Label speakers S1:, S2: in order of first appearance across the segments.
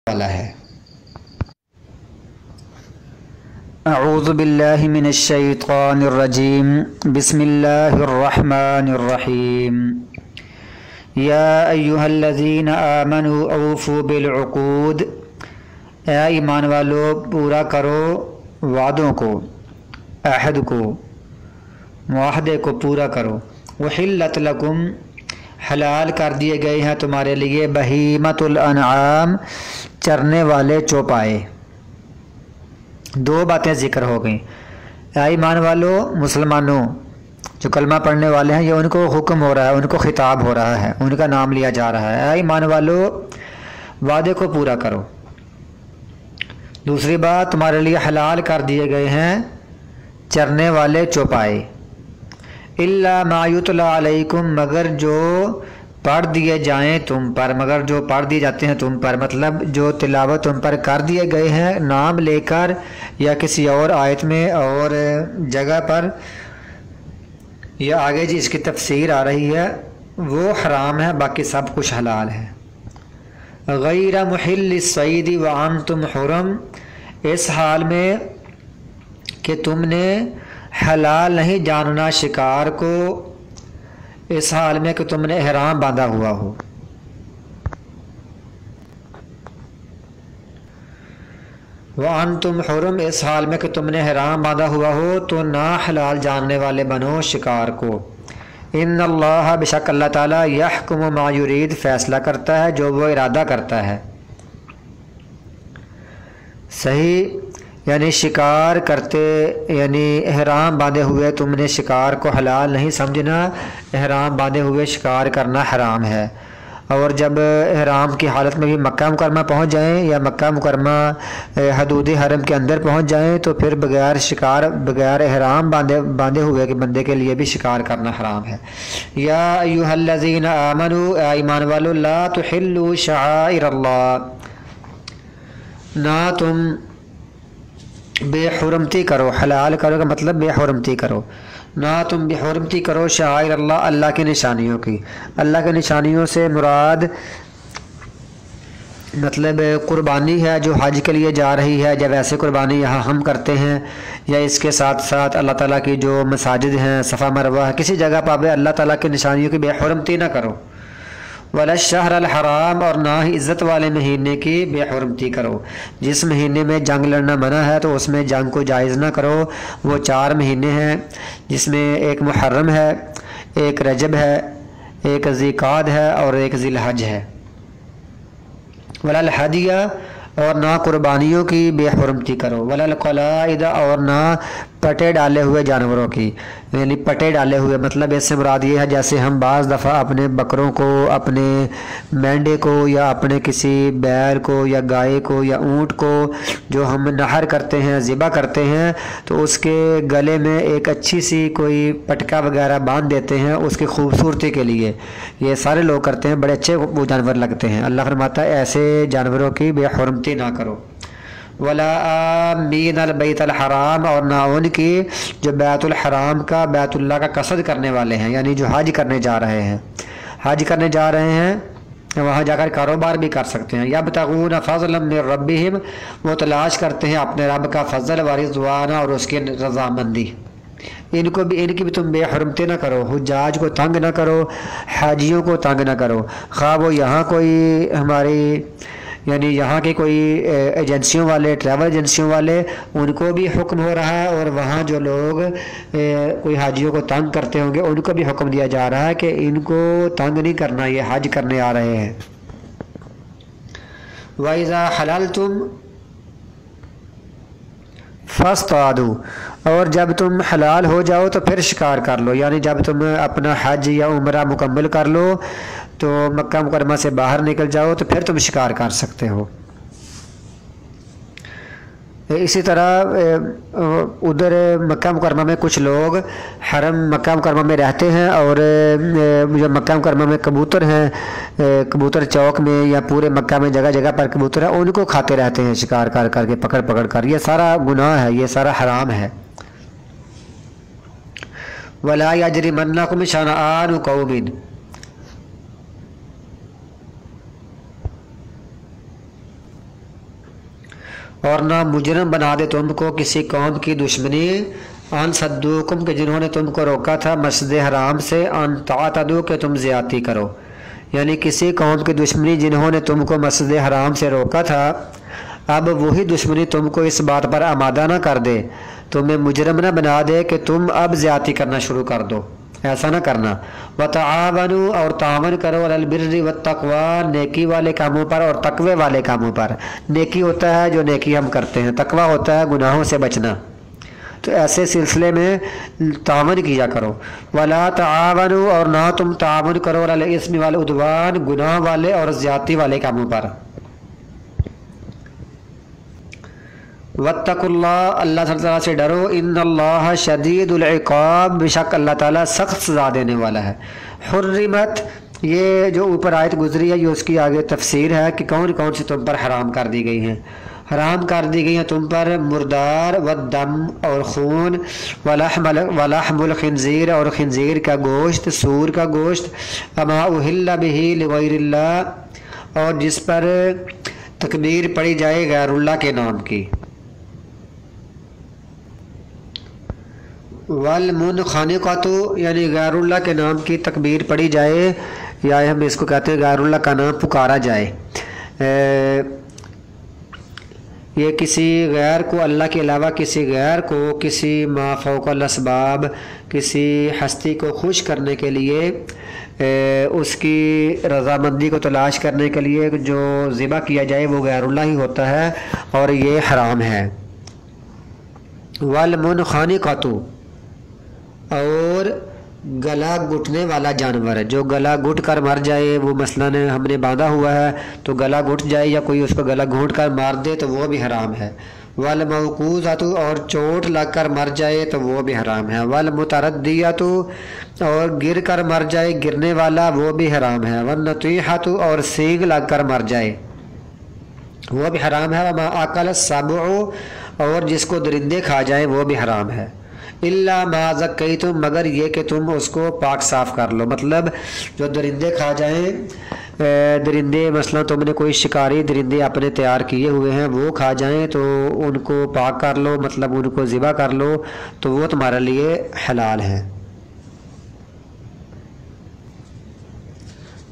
S1: والا ہے۔ اعوذ باللہ من الشیطان الرجیم، بسم اللہ الرحمن الرحیم۔ یا ایہا الذین آمنوا اوفوا بالعقود، اے ایمان والو پورا کرو وعدوں کو، عہد کو، معاہدے کو پورا کرو۔ وحلت لکم، حلال کر دیے گئے ہیں تمہارے لیے، بہیمۃ الانعام، چرنے والے چوپائے۔ دو باتیں ذکر ہو گئیں۔ اے ایمان والو، مسلمانوں جو کلمہ پڑھنے والے ہیں، یہ ان کو حکم ہو رہا ہے، ان کو خطاب ہو رہا ہے، ان کا نام لیا جا رہا ہے۔ اے ایمان والو، وعدے کو پورا کرو۔ دوسری بات، تمہارے لیے حلال کر دیے گئے ہیں چرنے والے چوپائے۔ الا ما یتلی علیکم، مگر جو پڑھ دیے جائیں تم پر، مگر جو پڑھ دیے جاتے ہیں تم پر، مطلب جو تلاوت تم پر کر دیے گئے ہیں نام لے کر یا کسی اور آیت میں اور جگہ پر، یا آگے جی اس کی تفسیر آ رہی ہے، وہ حرام ہے، باقی سب کچھ حلال ہے۔ غیر محل الصید وانتم حرم، اس حال میں کہ تم نے حلال نہیں جاننا شکار کو، اس حال میں کہ تم نے احرام باندھا ہوا ہو۔ وَأَنْتُمْ حُرُمْ، اس حال میں کہ تم نے احرام باندھا ہوا ہو تو نہ حلال جاننے والے بنو شکار کو۔ ان اللہ، بے شک اللہ تعالیٰ، یحکم ما یرید، فیصلہ کرتا ہے جو وہ ارادہ کرتا ہے۔ صحیح، یعنی شکار کرتے، یعنی احرام باندھے ہوئے تم نے شکار کو حلال نہیں سمجھنا، احرام باندھے ہوئے شکار کرنا حرام ہے۔ اور جب احرام کی حالت میں بھی مکہ مکرمہ پہنچ جائیں یا مکہ مکرمہ حدود حرم کے اندر پہنچ جائیں تو پھر بغیر شکار، بغیر احرام باندھے ہوئے کے بندے کے لیے بھی شکار کرنا حرام ہے۔ یا ایھا الذین آمنوا، اے ایمان والو، لا تحلوا شعائر اللہ، نہ تم بے حرمتی کرو، حلال کرو کا مطلب بے حرمتی کرو، نہ تم بے حرمتی کرو شعائر اللہ، اللہ کی نشانیوں کی۔ اللہ کی نشانیوں سے مراد مطلب قربانی ہے جو حج کے لیے جا رہی ہے، جب ایسے قربانی یہاں ہم کرتے ہیں، یا اس کے ساتھ ساتھ اللہ تعالیٰ کی جو مساجد ہیں، صفا مروہ ہے، کسی جگہ پہ اللہ تعالیٰ کی نشانیوں کی بے حرمتی نہ کرو۔ ولا الشہر الحرام، اور نہ ہی عزت والے مہینے کی بے حرمتی کرو۔ جس مہینے میں جنگ لڑنا منع ہے تو اس میں جنگ کو جائز نہ کرو۔ وہ 4 مہینے ہیں جس میں ایک محرم ہے، ایک رجب ہے، ایک ذی قعد ہے اور ایک ذی الحج ہے۔ ولا الہدیہ، اور نہ قربانیوں کی بے حرمتی کرو۔ ولا القلائد، اور نہ پٹے ڈالے ہوئے جانوروں کی، یعنی پٹے ڈالے ہوئے مطلب اس سے مراد یہ ہے جیسے ہم بعض دفعہ اپنے بکروں کو، اپنے مینڈے کو، یا اپنے کسی بیل کو یا گائے کو یا اونٹ کو جو ہم نہر کرتے ہیں، ذبح کرتے ہیں، تو اس کے گلے میں ایک اچھی سی کوئی پٹکا وغیرہ باندھ دیتے ہیں اس کی خوبصورتی کے لیے۔ یہ سارے لوگ کرتے ہیں، بڑے اچھے وہ جانور لگتے ہیں۔ اللہ فرماتا ہے ایسے جانوروں کی بے حرمتی نہ کرو۔ ولا آمین البیت الحرام، اور نہ ان کی جو بیت الحرام کا، بیت اللہ کا قصد کرنے والے ہیں، یعنی جو حج کرنے جا رہے ہیں، حج کرنے جا رہے ہیں، وہاں جا کر کاروبار بھی کر سکتے ہیں۔ یبتغون فضلا من ربہم، وہ تلاش کرتے ہیں اپنے رب کا فضل و رضوان، اور اس کی رضامندی۔ ان کی بھی تم بے حرمتی نہ کرو، حجاج کو تنگ نہ کرو، حاجیوں کو تنگ نہ کرو، خواہ وہ یہاں کوئی ہماری یعنی یہاں کے کوئی ایجنسیوں والے، ٹریول ایجنسیوں والے، ان کو بھی حکم ہو رہا ہے، اور وہاں جو لوگ کوئی حاجیوں کو تنگ کرتے ہوں گے ان کو بھی حکم دیا جا رہا ہے کہ ان کو تنگ نہیں کرنا، یہ حج کرنے آ رہے ہیں۔ وَإِذَا حَلَلْتُمْ فَاصْطَادُوا، اور جب تم حلال ہو جاؤ تو پھر شکار کر لو، یعنی جب تم اپنا حج یا عمرہ مکمل کر لو تو مکہ مکرمہ سے باہر نکل جاؤ تو پھر تم شکار کر سکتے ہو۔ اسی طرح ادھر مکہ مکرمہ میں کچھ لوگ حرم مکہ مکرمہ میں رہتے ہیں، اور جو مکہ مکرمہ میں کبوتر ہیں، کبوتر چوک میں یا پورے مکہ میں جگہ جگہ پر کبوتر ہیں، ان کو کھاتے رہتے ہیں شکار کر کر کے، پکڑ پکڑ کر۔ یہ سارا گناہ ہے، یہ سارا حرام ہے۔ وَلَا يَجْرِمَنَّكُمْ شَنَآنُ قَوْمٍ، اور نہ مجرم بنا دے تم کو کسی قوم کی دشمنی ان صدوکم کہ جنہوں نے تم کو روکا تھا مسجد حرام سے ان تعتدو کہ تم زیادتی کرو، یعنی کسی قوم کی دشمنی جنہوں نے تم کو مسجد حرام سے روکا تھا، اب وہی دشمنی تم کو اس بات پر آمادہ نہ کر دے، تمہیں مجرم نہ بنا دے کہ تم اب زیادتی کرنا شروع کر دو، ایسا نہ کرنا۔ وتعاونوا اور تعاون کرو علی البر والتقوی، نیکی والے کاموں پر اور تقوی والے کاموں پر۔ نیکی ہوتا ہے جو نیکی ہم کرتے ہیں، تقوی ہوتا ہے گناہوں سے بچنا، تو ایسے سلسلے میں تعاون کیا کرو۔ ولا تعاونوا اور نہ تم تعاون کرو علی الاسم والعدوان، گناہ والے اور زیادتی والے کاموں پر۔ واتقوا اللہ، اللہ تعالیٰ سے ڈرو، ان اللہ شدید العقاب، بے شک اللہ تعالیٰ سخت سزا دینے والا ہے۔ حرمت، یہ جو اوپر آیت گزری ہے یہ اس کی آگے تفسیر ہے کہ کون کون سی تم پر حرام کر دی گئی ہیں۔ حرام کر دی گئی ہیں تم پر مردار والدم اور خون، ولحم الخنزیر اور خنزیر کا گوشت، سور کا گوشت، اما اہل بہ لغیر اللہ اور جس پر تکبیر پڑھی جائے غیر اللہ کے نام کی، والمنخنقۃ یعنی غیر اللہ کے نام کی تکبیر پڑھی جائے، یا ہم اس کو کہتے ہیں غیر اللہ کا نام پکارا جائے، یہ کسی غیر کو، اللہ کے علاوہ کسی غیر کو، کسی ما فوق الاسباب، کسی ہستی کو خوش کرنے کے لیے، اس کی رضامندی کو تلاش کرنے کے لیے جو ذبح کیا جائے وہ غیر اللہ ہی ہوتا ہے اور یہ حرام ہے۔ والمنخنقۃ اور گلا گھٹنے والا جانور، جو گلا گھٹ کر مر جائے، وہ مثلاً ہم نے باندھا ہوا ہے تو گلا گھٹ جائے یا کوئی اس کو گلا گھونٹ کر مار دے تو وہ بھی حرام ہے۔ والموقوذۃ اور چوٹ لگ کر مر جائے تو وہ بھی حرام ہے۔ والمتردیۃ اور گر کر مر جائے، گرنے والا، وہ بھی حرام ہے۔ والنطیحۃ اور سینگ لگ کر مر جائے وہ بھی حرام ہے۔ وما اکل السبع اور جس کو درندے کھا جائیں وہ بھی حرام ہے۔ الا ما زکیتم مگر یہ کہ تم اس کو پاک صاف کر لو، مطلب جو درندے کھا جائیں، درندے مثلا تم نے کوئی شکاری درندے اپنے تیار کیے ہوئے ہیں وہ کھا جائیں تو ان کو پاک کر لو، مطلب ان کو ذبح کر لو تو وہ تمہارے لیے حلال ہے۔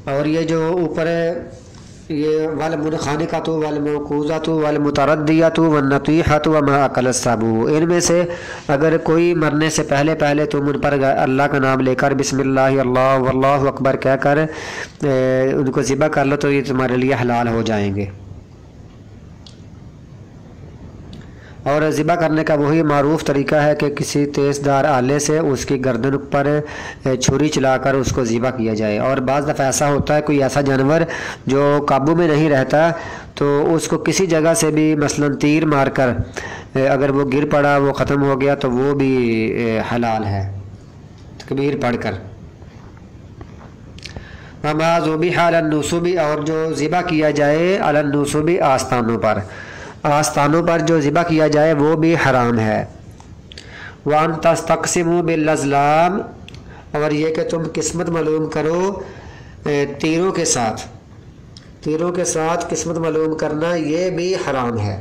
S1: اور یہ جو اوپر یہ والمنخنقۃ والموقوذۃ والمتردیۃ والنطیحۃ وما اکل السبع، ان میں سے اگر کوئی مرنے سے پہلے تم ان پر اللہ کا نام لے کر بسم اللہ اللہ واللہ اکبر کہہ کر ان کو ذبح کر لو تو یہ تمہارے لیے حلال ہو جائیں گے۔ اور ذبح کرنے کا وہی معروف طریقہ ہے کہ کسی تیز دار آلے سے اس کی گردن پر چھری چلا کر اس کو ذبح کیا جائے۔ اور بعض دفعہ ایسا ہوتا ہے کوئی ایسا جانور جو قابو میں نہیں رہتا تو اس کو کسی جگہ سے بھی مثلا تیر مار کر اگر وہ گر پڑا، وہ ختم ہو گیا تو وہ بھی حلال ہے تکبیر پڑھ کر۔ وما ذبح علی النصب اور جو ذبح کیا جائے علی النصب آستانوں پر، آستانوں پر جو ذبح کیا جائے وہ بھی حرام ہے۔ وَأَن تَسْتَقْسِمُوا بِالْأَزْلَامِ اور یہ کہ تم قسمت معلوم کرو تیروں کے ساتھ، تیروں کے ساتھ قسمت معلوم کرنا یہ بھی حرام ہے۔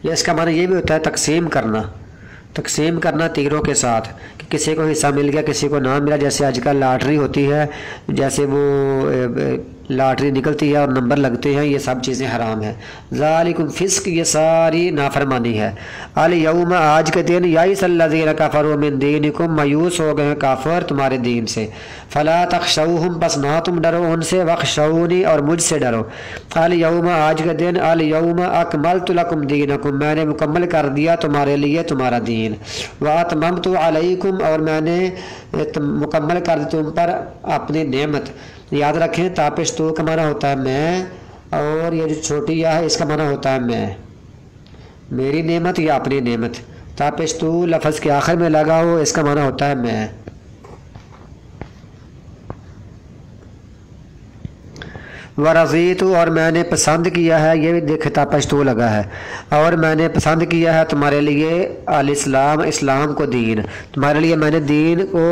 S1: یہ اس کا معنی یہ بھی ہوتا ہے تقسیم کرنا، تقسیم کرنا تیروں کے ساتھ کہ کسی کو حصہ مل گیا کسی کو نہ ملا، جیسے آج کل لاٹری ہوتی ہے، جیسے وہ لاٹری نکلتی ہے اور نمبر لگتے ہیں، یہ سب چیزیں حرام ہیں۔ ذالکم فسق یہ ساری نافرمانی ہے۔ الیوم آج کے دن یئس الذین کفروا من دینکم مایوس ہو گئے ہیں کافر تمہارے دین سے، فلا تخشوہم بس نہ تم ڈرو ان سے، واخشونی اور مجھ سے ڈرو۔ الیوم آج کے دن، الیوم اکملت لکم دینکم میں نے مکمل کر دیا تمہارے لیے تمہارا دین، واتممت علیکم اور میں نے مکمل کر دی تم پر اپنی نعمت۔ یاد رکھیں تاپشتو کا معنی ہوتا ہے میں، اور یہ جو چھوٹی یا ہے اس کا معنی ہوتا ہے میں، میری نعمت یا اپنی نعمت۔ تاپشتو لفظ کے آخر میں لگا ہو اس کا معنی ہوتا ہے میں۔ ورضیت اور میں نے پسند کیا ہے، یہ بھی دیکھے تاپشتو لگا ہے، اور میں نے پسند کیا ہے تمہارے لیے الاسلام اسلام کو دین، تمہارے لیے میں نے دین کو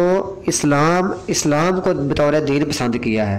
S1: اسلام کو بطور دین پسند کیا ہے۔